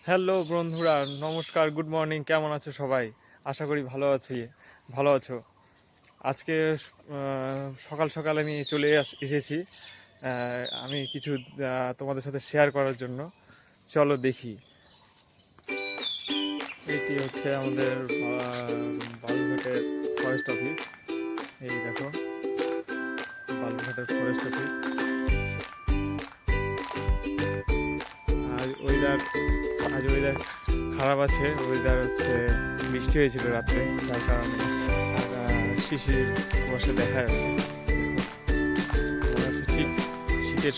Hello বন্ধুরা, নমস্কার, good morning. কেমন আছো সবাই? আশা করি ভালো আছো। আজকে সকাল সকাল আমি চলে এসেছি। আমি কিছু তোমাদের সাথে শেয়ার করার জন্য। চলো দেখি। এটি হচ্ছে আমাদের বালুরঘাটের ফরেস্ট অফিস। এই দেখো, বালুরঘাটের ফরেস্ট অফিস। আজ ওয়েদার খারাপ আছে। ওয়েদার হচ্ছে বৃষ্টি হয়েছিল রাত্রে, যার কারণে শিশির কুয়াশা দেখা যাচ্ছে। মনে হচ্ছে ঠিক শীতের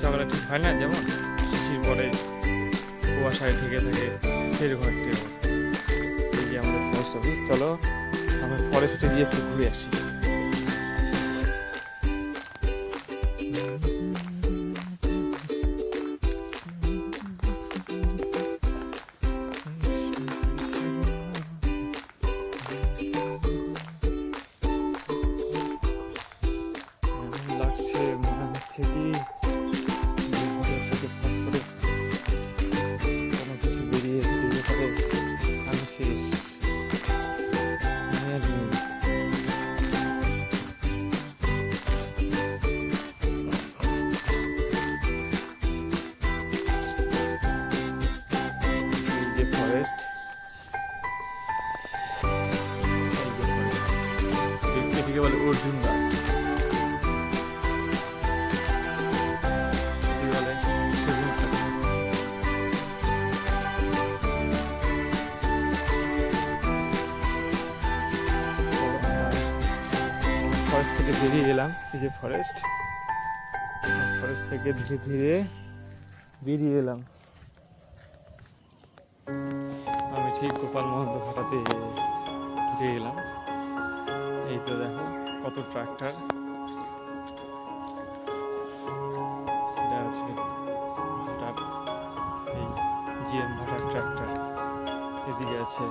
সকালে ঠিক হয় না, যেমন শিশির পরে কুয়াশায় ঢেকে থাকে, সেরকম একটি অবস্থা। এই যে আমাদের ফরেস্ট অফিস। চলো আমি ফরেস্টে গিয়ে একটু ঘুরে আসি। লাগছে, মনে হচ্ছে কি ভিতর থেকে ফট করে কোনো কিছু বেরিয়ে পড়ে। আমি শেষ। আমি আর নেই। এই যে ফরেস্ট, এদিকে বলে অর্জুন গাছ, এদিকে বলে সেগুন গাছ। ফরেস্ট থেকে বেরিয়ে এলাম। এই যে ফরেস্ট থেকে ধীরে ধীরে বেরিয়ে এলাম। আমি ঠিক গোপাল মহন্ত ঘাটাতে ঢুকে গেলাম। এই তো দেখো কত ট্রাক্টর। এটা আছে ভাটার, এই জিএম ভাটার ট্রাক্টর। এদিকে আছে,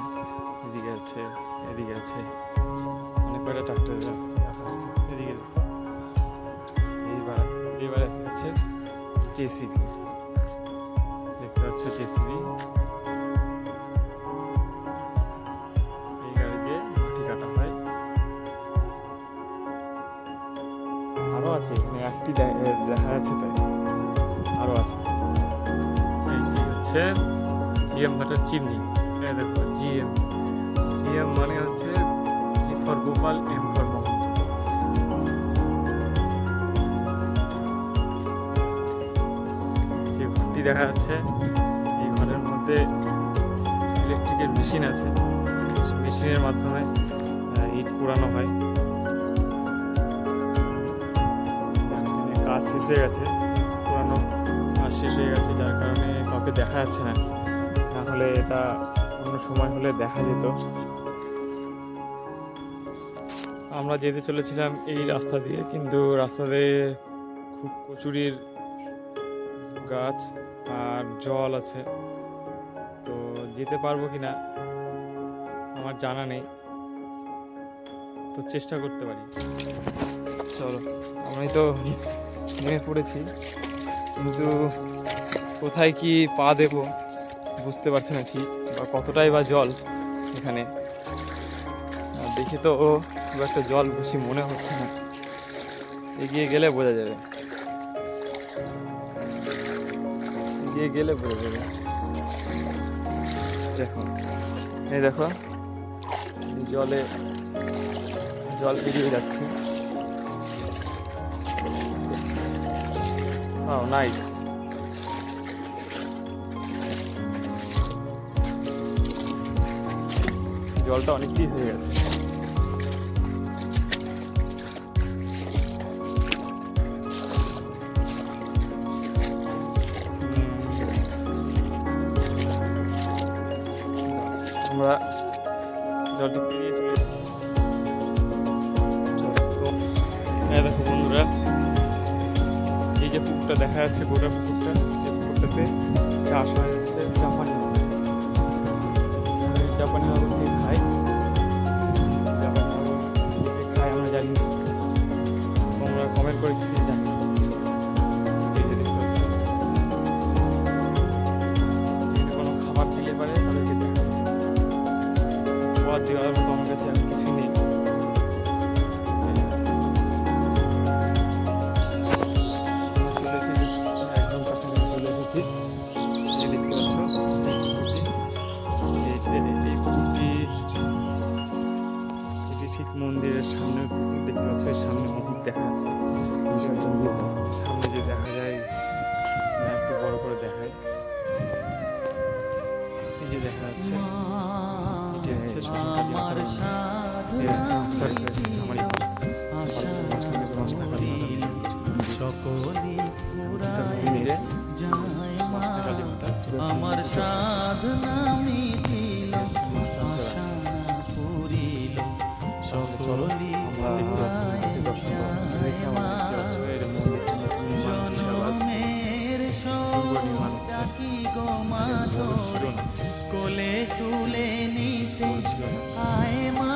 এদিকে আছে, এদিকে আছে, অনেক কয়টা ট্রাক্টর রাখা আছে। এদিকে দেখো, এইবার আছে জেসিবি। দেখতে পাচ্ছ জেসিবি, এই গাড়ি দিয়ে মাটি কাটা হয়। আরো আছে, এখানে একটি দেখা যাচ্ছে, তাই আরো আছে। এইটি হচ্ছে জিএম ভাটার চিমনি। দেখো জিএম মানে হচ্ছে G for Gopal, M for Mahanta. যে ঘরটি দেখা যাচ্ছে, এই ঘরের মধ্যে ইলেকট্রিকের মেশিন আছে। মেশিনের মাধ্যমে ইট পোড়ানো হয়। কাজ শেষ হয়ে গেছে, পুরানো কাজ শেষ হয়ে গেছে, যার কারণে কাউকে দেখা যাচ্ছে না। না হলে এটা অন্য সময় হলে দেখা যেত। আমরা যেতে চলেছিলাম এই রাস্তা দিয়ে, কিন্তু রাস্তাতে খুব কচুরির গাছ আর জল আছে, তো যেতে পারবো কিনা আমার জানা নেই, তো চেষ্টা করতে পারি। চলো, আমি তো নেমে পড়েছি, কিন্তু কোথায় কি পা দেব বুঝতে পারছি না ঠিক, বা কতটাই বা জল এখানে। দেখে তো খুব একটা জল বেশি মনে হচ্ছে না, এগিয়ে গেলে বোঝা যাবে। দেখো, এই দেখো, জল পেরিয়ে যাচ্ছে। নাইস। জলটা অনেকটাই হয়ে গেছে। আমরা জলটি পেরিয়ে চলে এসেছি। দেখো বন্ধুরা, এই যে পুকুরটা দেখা যাচ্ছে, গোটা পুকুরটা, এই পুকুরটাতে চাষ হয় হচ্ছে জাপানি মাছ। জাপানি মাগুর দিয়ে খাই, আমরা জানি। তোমরা কমেন্ট করে কিছু জানি। এই যে দেখতে পাচ্ছি, আমারই সকলি আমার সাধনা মিটিল আশা পুরিল সকলি জনমের সখী গো মাধব কোলে তুলে নিতে আয় মা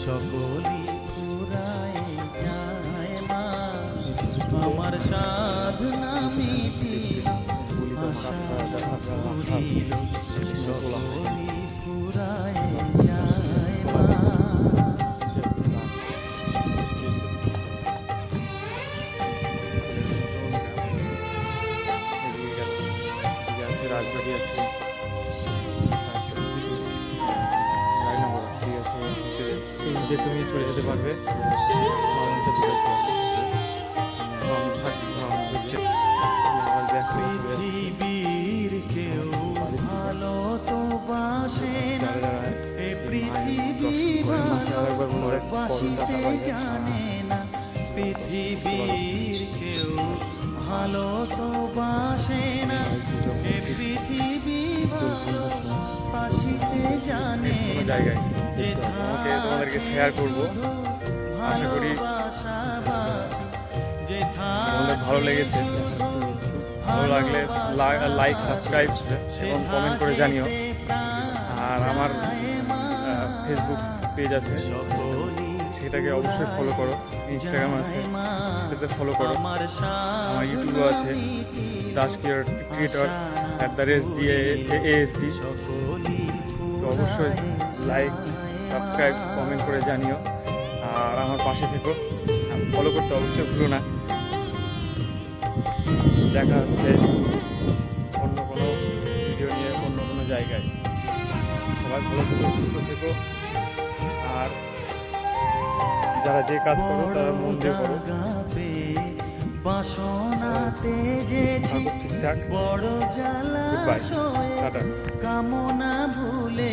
সকলি ফুরায় যায় মা আমার সাধনা মিটিল আশা পুরিল সকলি ফুরায় যায় মা রাজবাড়ি আছে, রায়নগর আছে, ঠিক আছে, যে তুমি চলে যেতে পারবে পৃথিবীর কেউ ভালো তো বাসে না এ পৃথিবী ভালোবাসিতে জানে না পৃথিবীর কেউ ভালো তো বাসে না এ পৃথিবী ভালোবাসিতে জানে কোনো না জায়গায় যে তোমাদেরকে শেয়ার করবো। আশা করি তোমাদের ভালো লেগেছে। ভালো লাগলে লাইক, সাবস্ক্রাইব এবং কমেন্ট করে জানিও। আর আমার ফেসবুক পেজ আছে, সেটাকে অবশ্যই ফলো করো। ইনস্টাগ্রাম আছে, সেটাতে ফলো করো। আমার ইউটিউবও আছে, দাস ক্রিয়েটর @DASD। তো অবশ্যই লাইক, সাবস্ক্রাইব, কমেন্ট করে জানিও। আর আমার পাশে থেকো, ফলো করতে অবশ্যই ভুলো না। দেখা হচ্ছে অন্য কোনো ভিডিও নিয়ে অন্য কোনো জায়গায়। সবাই ভালো থেকো, সুস্থ থেকো। আর যারা যে কাজ করো তারা মন দিয়ে করো। বাসনাতে যে ঠিকঠাক। বড় জ্বালা টাটা। কামনা ভুলে